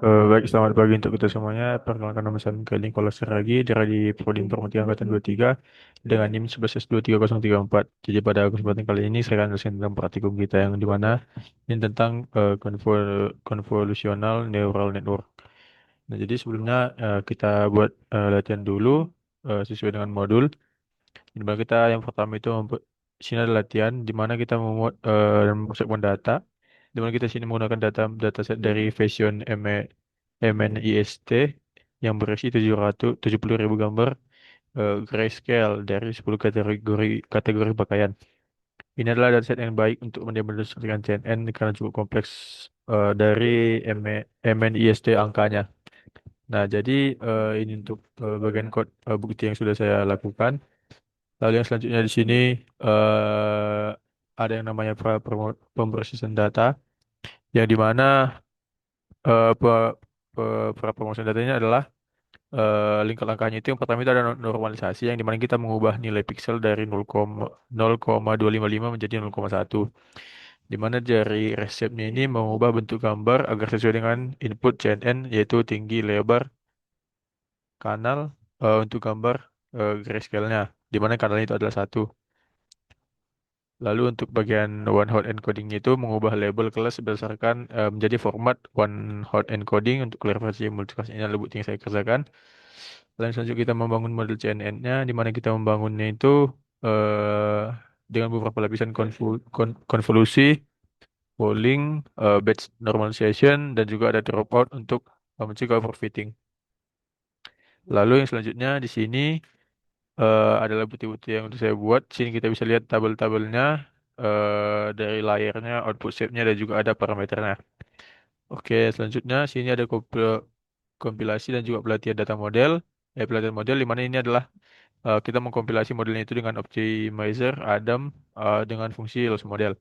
Baik, selamat pagi untuk kita semuanya. Perkenalkan nama saya Mikael Nicholas Seragi dari Prodi Informatika Angkatan 23 dengan NIM 11.23034. Jadi pada kesempatan kali ini saya akan jelaskan tentang praktikum kita yang di mana ini tentang convolutional neural network. Nah, jadi sebelumnya kita buat latihan dulu sesuai dengan modul. Di mana kita yang pertama itu sini ada latihan di mana kita memuat dan memasukkan data. Di mana kita sini menggunakan dataset dari Fashion MNIST yang berisi 770.000 gambar grayscale dari 10 kategori kategori pakaian. Ini adalah dataset yang baik untuk mendemonstrasikan CNN karena cukup kompleks dari MNIST angkanya. Nah, jadi ini untuk bagian bukti yang sudah saya lakukan. Lalu yang selanjutnya di sini ada yang namanya pemrosesan data, yang dimana eh, pe- pra pemrosesan datanya adalah lingkar langkahnya itu yang pertama itu ada normalisasi yang dimana kita mengubah nilai piksel dari 0,255 menjadi 0,1, dimana dari resepnya ini mengubah bentuk gambar agar sesuai dengan input CNN yaitu tinggi lebar kanal untuk gambar grayscale-nya, dimana kanalnya itu adalah satu. Lalu untuk bagian one hot encoding itu mengubah label kelas berdasarkan menjadi format one hot encoding untuk klarifikasi multicast. Ini adalah bukti yang saya kerjakan. Lalu selanjutnya kita membangun model CNN-nya, di mana kita membangunnya itu eh, dengan beberapa lapisan konvolusi, polling, batch normalization, dan juga ada dropout untuk mencegah overfitting. Lalu yang selanjutnya di sini adalah bukti-bukti yang udah saya buat. Sini kita bisa lihat tabel-tabelnya dari layarnya, output shape-nya, dan juga ada parameternya. Oke, selanjutnya sini ada kompilasi dan juga pelatihan data model. Pelatihan model di mana ini adalah kita mengkompilasi modelnya itu dengan optimizer, Adam, dengan fungsi loss model.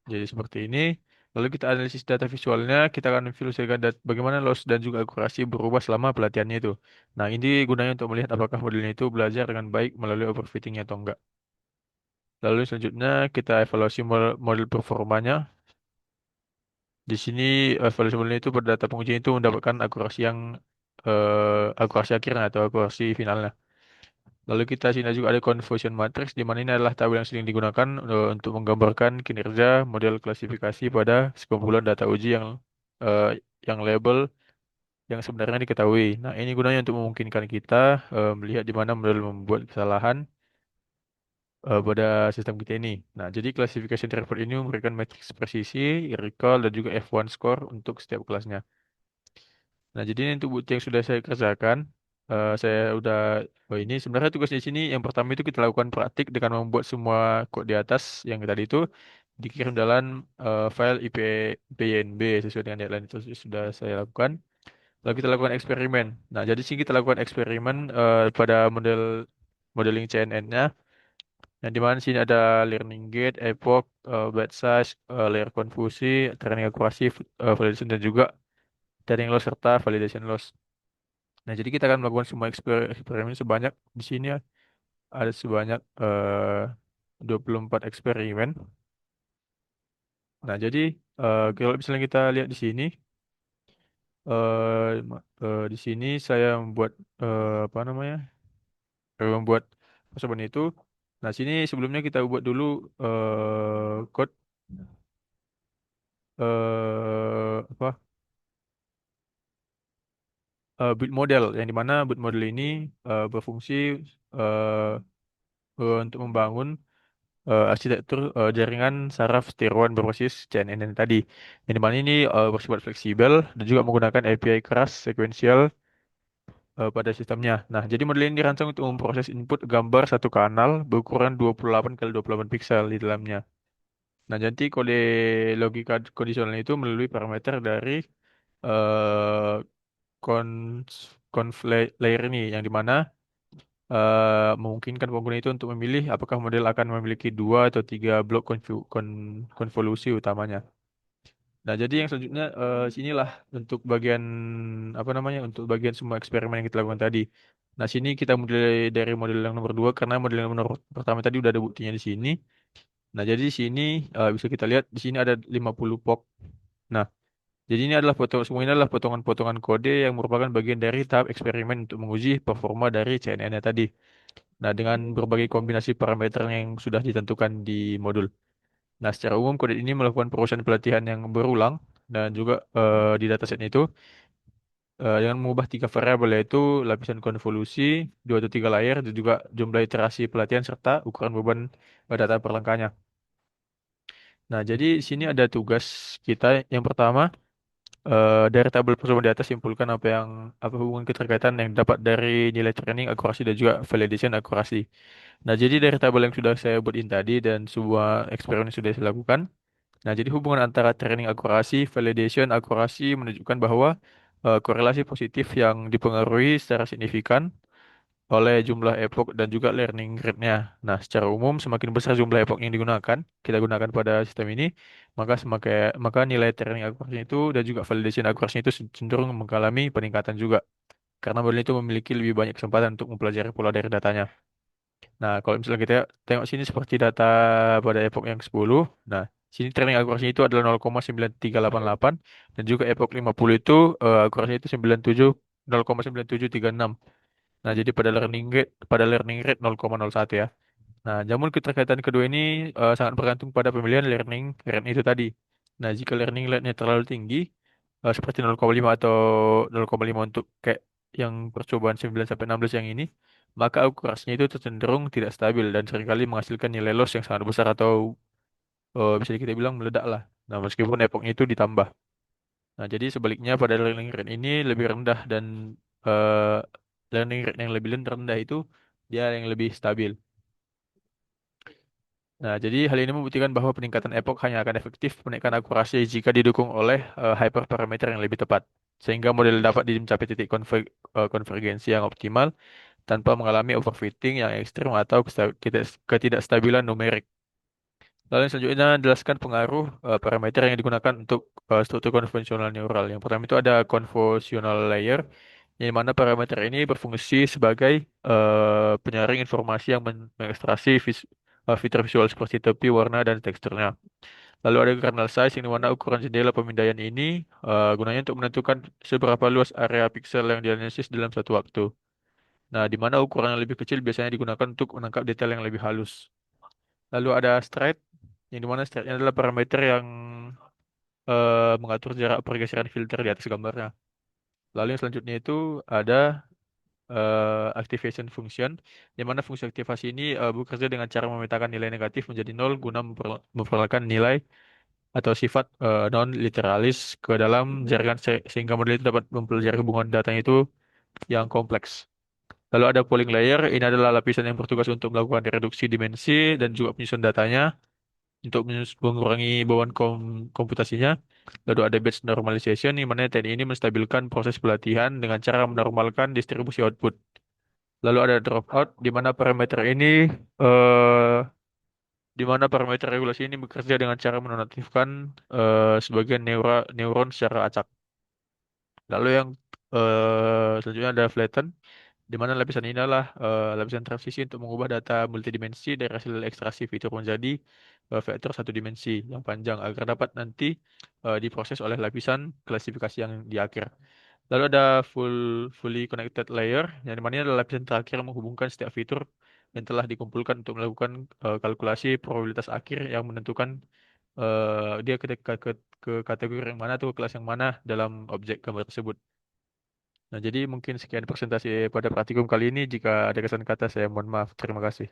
Jadi seperti ini. Lalu kita analisis data visualnya, kita akan memvisualisasikan bagaimana loss dan juga akurasi berubah selama pelatihannya itu. Nah, ini gunanya untuk melihat apakah modelnya itu belajar dengan baik melalui overfittingnya atau enggak. Lalu selanjutnya kita evaluasi model performanya. Di sini evaluasi model itu pada data pengujian itu mendapatkan akurasi yang akurasi akhirnya atau akurasi finalnya. Lalu kita sini juga ada convolution matrix, di mana ini adalah tabel yang sering digunakan untuk menggambarkan kinerja model klasifikasi pada sekumpulan data uji eh, yang label yang sebenarnya diketahui. Nah, ini gunanya untuk memungkinkan kita melihat di mana model membuat kesalahan pada sistem kita ini. Nah, jadi classification report ini memberikan matriks presisi, recall, dan juga F1 score untuk setiap kelasnya. Nah, jadi ini untuk bukti yang sudah saya kerjakan. Saya udah, oh ini sebenarnya tugas di sini yang pertama itu kita lakukan praktik dengan membuat semua kode di atas yang tadi itu dikirim dalam file IPYNB sesuai dengan deadline itu sudah saya lakukan. Lalu kita lakukan eksperimen. Nah, jadi sini kita lakukan eksperimen pada modeling CNN-nya. Yang di mana sini ada learning gate, epoch, batch size, layer konfusi, training akurasi, validation, dan juga training loss serta validation loss. Nah, jadi kita akan melakukan semua eksperimen sebanyak di sini ya, ada sebanyak 24 eksperimen. Nah, jadi kalau misalnya kita lihat di sini, di sini saya membuat apa namanya? Membuat percobaan itu. Nah, sini sebelumnya kita buat dulu code apa? Build model yang dimana build model ini berfungsi eh, untuk membangun arsitektur jaringan saraf tiruan berbasis CNN yang tadi. Yang dimana ini bersifat fleksibel dan juga menggunakan API keras sekuensial pada sistemnya. Nah, jadi model ini dirancang untuk memproses input gambar satu kanal berukuran 28 kali 28 piksel di dalamnya. Nah, jadi kode logika kondisional itu melalui parameter dari eh conf layer ini yang dimana memungkinkan pengguna itu untuk memilih apakah model akan memiliki dua atau tiga blok konvolusi utamanya. Nah, jadi yang selanjutnya sinilah untuk bagian apa namanya untuk bagian semua eksperimen yang kita lakukan tadi. Nah, sini kita mulai dari model yang nomor dua karena model yang nomor pertama tadi udah ada buktinya di sini. Nah, jadi di sini bisa kita lihat di sini ada 50 POC. Nah, Jadi ini adalah semua ini adalah potongan-potongan kode yang merupakan bagian dari tahap eksperimen untuk menguji performa dari CNN-nya tadi. Nah, dengan berbagai kombinasi parameter yang sudah ditentukan di modul. Nah, secara umum kode ini melakukan perubahan pelatihan yang berulang dan juga di dataset itu dengan mengubah tiga variabel yaitu lapisan konvolusi, dua atau tiga layer, dan juga jumlah iterasi pelatihan serta ukuran beban data perlengkapnya. Nah, jadi sini ada tugas kita. Yang pertama, dari tabel persamaan di atas simpulkan apa hubungan keterkaitan yang dapat dari nilai training akurasi dan juga validation akurasi. Nah, jadi dari tabel yang sudah saya buatin tadi dan sebuah eksperimen yang sudah saya lakukan. Nah, jadi hubungan antara training akurasi, validation akurasi menunjukkan bahwa korelasi positif yang dipengaruhi secara signifikan oleh jumlah epoch dan juga learning rate-nya. Nah, secara umum semakin besar jumlah epoch yang kita gunakan pada sistem ini, maka nilai training akurasi itu dan juga validation akurasi itu cenderung mengalami peningkatan juga. Karena model itu memiliki lebih banyak kesempatan untuk mempelajari pola dari datanya. Nah, kalau misalnya kita tengok sini seperti data pada epoch yang 10. Nah, sini training akurasinya itu adalah 0,9388 dan juga epoch 50 itu akurasinya itu 0,9736. Nah, jadi pada learning rate 0,01 ya. Nah, namun keterkaitan kedua ini sangat bergantung pada pemilihan learning rate itu tadi. Nah, jika learning rate-nya terlalu tinggi, seperti 0,5 atau 0,5 untuk kayak yang percobaan 9 sampai 16 yang ini, maka akurasinya itu cenderung tidak stabil dan seringkali menghasilkan nilai loss yang sangat besar atau bisa kita bilang meledak lah. Nah, meskipun epochnya itu ditambah. Nah, jadi sebaliknya pada learning rate ini lebih rendah dan eh, learning rate yang lebih rendah itu dia yang lebih stabil. Nah, jadi hal ini membuktikan bahwa peningkatan epoch hanya akan efektif menaikkan akurasi jika didukung oleh hyperparameter yang lebih tepat, sehingga model dapat mencapai titik konvergensi yang optimal tanpa mengalami overfitting yang ekstrim atau ketidakstabilan numerik. Lalu yang selanjutnya jelaskan pengaruh parameter yang digunakan untuk struktur konvensional neural. Yang pertama itu ada convolutional layer, yang mana parameter ini berfungsi sebagai penyaring informasi yang mengekstraksi fitur visual seperti tepi, warna, dan teksturnya. Lalu ada kernel size yang dimana ukuran jendela pemindaian ini gunanya untuk menentukan seberapa luas area piksel yang dianalisis dalam satu waktu. Nah, di mana ukuran yang lebih kecil biasanya digunakan untuk menangkap detail yang lebih halus. Lalu ada stride, yang dimana stride adalah parameter yang mengatur jarak pergeseran filter di atas gambarnya. Lalu yang selanjutnya itu ada activation function, di mana fungsi aktivasi ini bekerja dengan cara memetakan nilai negatif menjadi nol guna memperolehkan nilai atau sifat non literalis ke dalam jaringan sehingga model itu dapat mempelajari hubungan datanya itu yang kompleks. Lalu ada polling layer, ini adalah lapisan yang bertugas untuk melakukan reduksi dimensi dan juga penyusun datanya untuk mengurangi beban komputasinya. Lalu ada batch normalization, di mana teknik ini menstabilkan proses pelatihan dengan cara menormalkan distribusi output. Lalu ada dropout, eh, di mana parameter regulasi ini bekerja dengan cara menonaktifkan sebagian neuron secara acak. Lalu yang selanjutnya ada flatten, di mana lapisan ini adalah lapisan transisi untuk mengubah data multidimensi dari hasil ekstraksi fitur menjadi vektor satu dimensi yang panjang agar dapat nanti diproses oleh lapisan klasifikasi yang di akhir. Lalu ada fully connected layer, yang dimana ini adalah lapisan terakhir yang menghubungkan setiap fitur yang telah dikumpulkan untuk melakukan kalkulasi probabilitas akhir yang menentukan dia ke kategori yang mana atau ke kelas yang mana dalam objek gambar tersebut. Nah, jadi mungkin sekian presentasi pada praktikum kali ini. Jika ada kesan kata, saya mohon maaf. Terima kasih.